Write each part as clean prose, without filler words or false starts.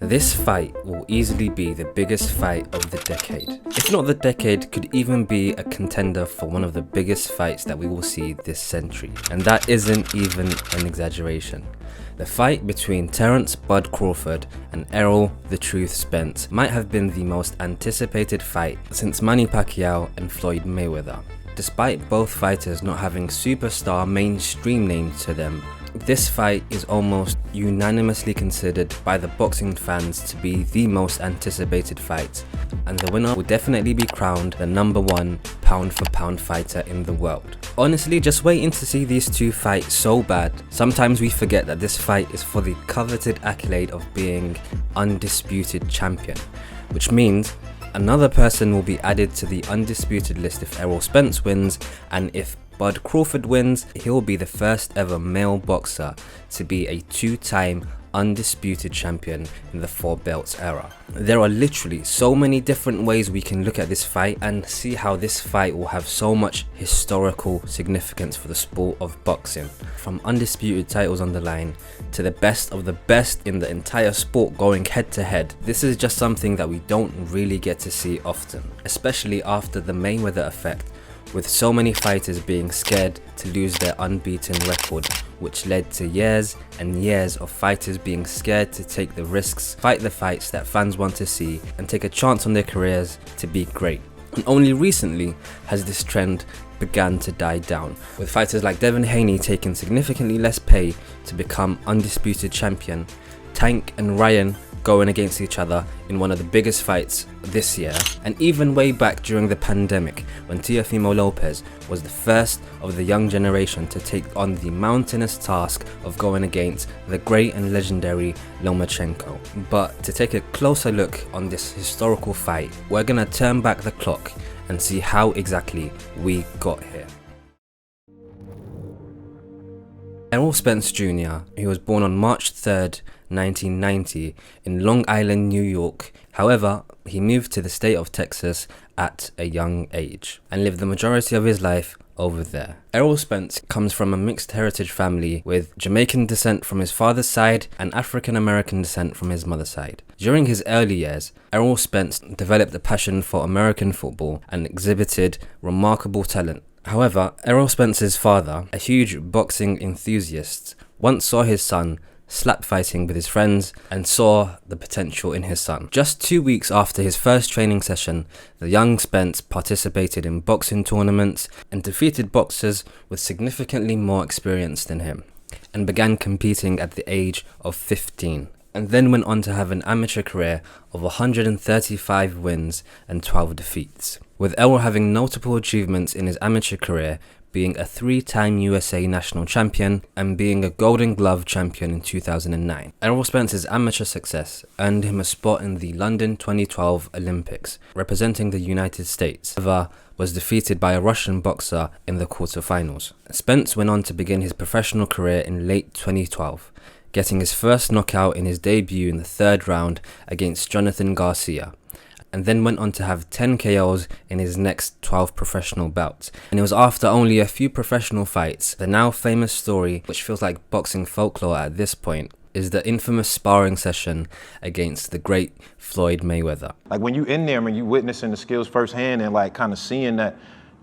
This fight will easily be the biggest fight of the decade. If not the decade, could even be a contender for one of the biggest fights that we will see this century. And that isn't even an exaggeration. The fight between Terrence Bud Crawford and Errol "The Truth" Spence might have been the most anticipated fight since Manny Pacquiao and Floyd Mayweather. Despite both fighters not having superstar mainstream names to them, this fight is almost unanimously considered by the boxing fans to be the most anticipated fight, and the winner will definitely be crowned the #1 pound for pound fighter in the world. Honestly, just waiting to see these two fight so bad. Sometimes we forget that this fight is for the coveted accolade of being undisputed champion, which means another person will be added to the undisputed list if Errol Spence wins, and if Bud Crawford wins, he'll be the first ever male boxer to be a two-time undisputed champion in the four belts era. There are literally so many different ways we can look at this fight and see how this fight will have so much historical significance for the sport of boxing. From undisputed titles on the line to the best of the best in the entire sport going head to head. This is just something that we don't really get to see often, especially after the Mayweather effect, with so many fighters being scared to lose their unbeaten record, which led to years and years of fighters being scared to take the risks, fight the fights that fans want to see, and take a chance on their careers to be great. And only recently has this trend began to die down, with fighters like Devin Haney taking significantly less pay to become undisputed champion, Tank and Ryan going against each other in one of the biggest fights this year, and even way back during the pandemic when Teofimo Lopez was the first of the young generation to take on the mountainous task of going against the great and legendary Lomachenko. But to take a closer look on this historical fight, we're gonna turn back the clock and see how exactly we got here. Errol Spence Jr., who was born on March 3rd, 1990 in Long Island, New York. However, he moved to the state of Texas at a young age and lived the majority of his life over there. Errol Spence comes from a mixed heritage family with Jamaican descent from his father's side and African American descent from his mother's side. During his early years, Errol Spence developed a passion for American football and exhibited remarkable talent. However, Errol Spence's father, a huge boxing enthusiast, once saw his son slap fighting with his friends and saw the potential in his son. Just 2 weeks after his first training session, the young Spence participated in boxing tournaments and defeated boxers with significantly more experience than him, and began competing at the age of 15, and then went on to have an amateur career of 135 wins and 12 defeats, with Errol having notable achievements in his amateur career, being a 3-time USA national champion and being a Golden Glove champion in 2009. Errol Spence's amateur success earned him a spot in the London 2012 Olympics, representing the United States. However, was defeated by a Russian boxer in the quarterfinals. Spence went on to begin his professional career in late 2012, getting his first knockout in his debut in the 3rd round against Jonathan Garcia, and then went on to have 10 KOs in his next 12 professional bouts. And it was after only a few professional fights. The now famous story, which feels like boxing folklore at this point, is the infamous sparring session against the great Floyd Mayweather. Like when you in there and you witnessing the skills firsthand and like kind of seeing that,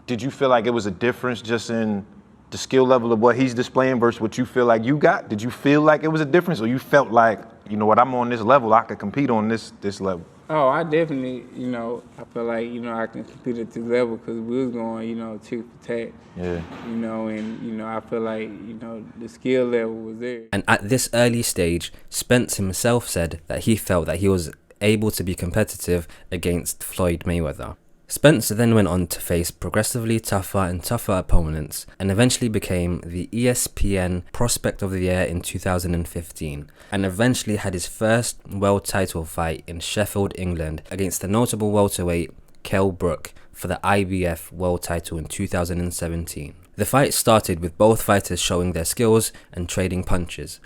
did you feel like it was a difference just in the skill level of what he's displaying versus what you feel like you got? Did you feel like it was a difference, or you felt like, you know what, I'm on this level, I could compete on this level? Oh, I definitely, I feel like, I can compete at this level because we was going, tick for tack. Yeah. And, I feel like, the skill level was there. And at this early stage, Spence himself said that he felt that he was able to be competitive against Floyd Mayweather. Spence then went on to face progressively tougher and tougher opponents and eventually became the ESPN Prospect of the Year in 2015, and eventually had his first world title fight in Sheffield, England against the notable welterweight Kell Brook for the IBF world title in 2017. The fight started with both fighters showing their skills and trading punches.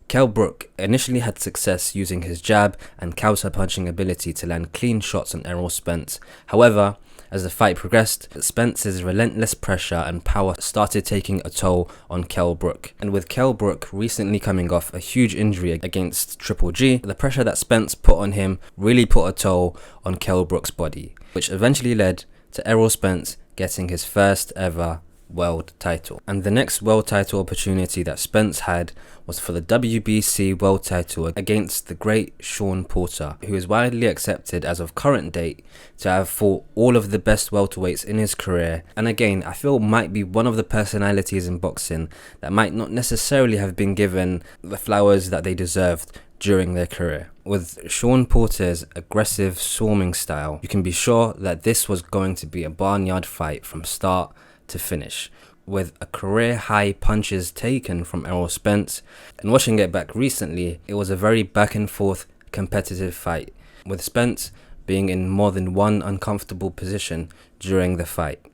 Kell Brook initially had success using his jab and counter-punching ability to land clean shots on Errol Spence. However, As the fight progressed, Spence's relentless pressure and power started taking a toll on Kell Brook. And with Kell Brook recently coming off a huge injury against Triple G, the pressure that Spence put on him really put a toll on Kell Brook's body, which eventually led to Errol Spence getting his first ever world title. And the next world title opportunity that Spence had was for the WBC world title against the great Shawn Porter, who is widely accepted as of current date to have fought all of the best welterweights in his career, and again I feel might be one of the personalities in boxing that might not necessarily have been given the flowers that they deserved during their career. With Shawn Porter's aggressive swarming style, you can be sure that this was going to be a barnyard fight from start to finish, with a career high punches taken from Errol Spence. And watching it back recently, it was a very back and forth competitive fight, with Spence being in more than one uncomfortable position during the fight,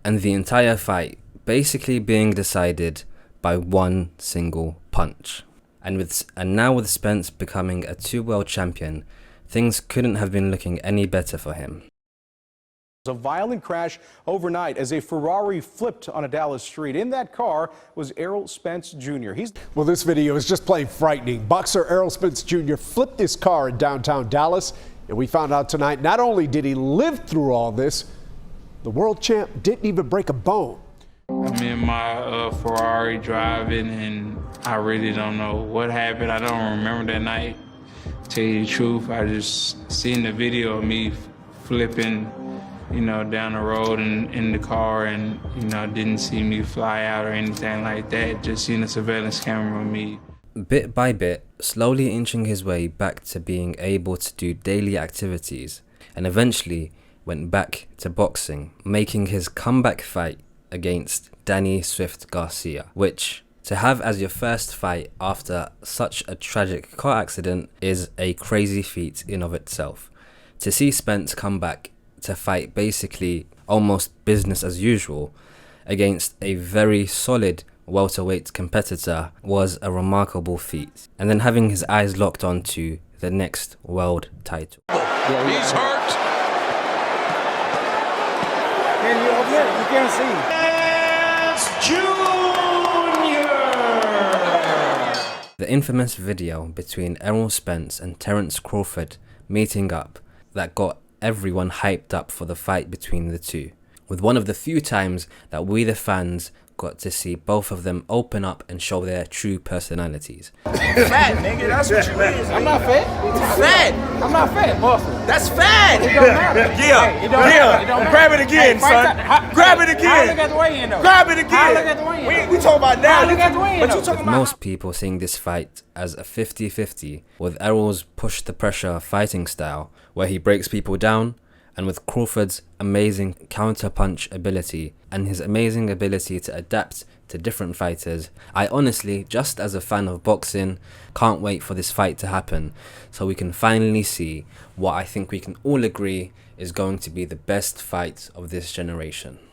and the entire fight basically being decided by one single punch. And now with Spence becoming a 2-world champion, things couldn't have been looking any better for him. A violent crash overnight as a Ferrari flipped on a Dallas street. In that car was Errol Spence Jr. Well, this video is just plain frightening. Boxer Errol Spence Jr. flipped his car in downtown Dallas, and we found out tonight not only did he live through all this, the world champ didn't even break a bone. I'm in my Ferrari driving, and I really don't know what happened. I don't remember that night. To tell you the truth, I just seen the video of me flipping, down the road and in the car, and, didn't see me fly out or anything like that. Just seen a surveillance camera of me. Bit by bit, slowly inching his way back to being able to do daily activities, and eventually went back to boxing, making his comeback fight against Danny Swift Garcia, which, to have as your first fight after such a tragic car accident, is a crazy feat in of itself. To see Spence come back to fight basically almost business as usual against a very solid welterweight competitor was a remarkable feat. And then having his eyes locked onto the next world title. He's hurt. And you up there, you can't see. Junior. The infamous video between Errol Spence and Terence Crawford meeting up that got everyone hyped up for the fight between the two, with one of the few times that we the fans got to see both of them open up and show their true personalities. Fat, nigga, that's what you is. I'm not fat. Fat. I'm not fat, boss. That's fat. It don't matter. Yeah, Hey, it don't matter. It don't matter. Grab it again, son. Grab it How I again. look at the weigh-in, though? Grab it again. How I look at the weigh-in, We talking about now. How I look at the weigh-in, But you though? talking With about most people seeing this fight as a 50-50, with Errol's push the pressure fighting style, where he breaks people down, and with Crawford's amazing counter-punch ability and his amazing ability to adapt to different fighters, I honestly, just as a fan of boxing, can't wait for this fight to happen so we can finally see what I think we can all agree is going to be the best fight of this generation.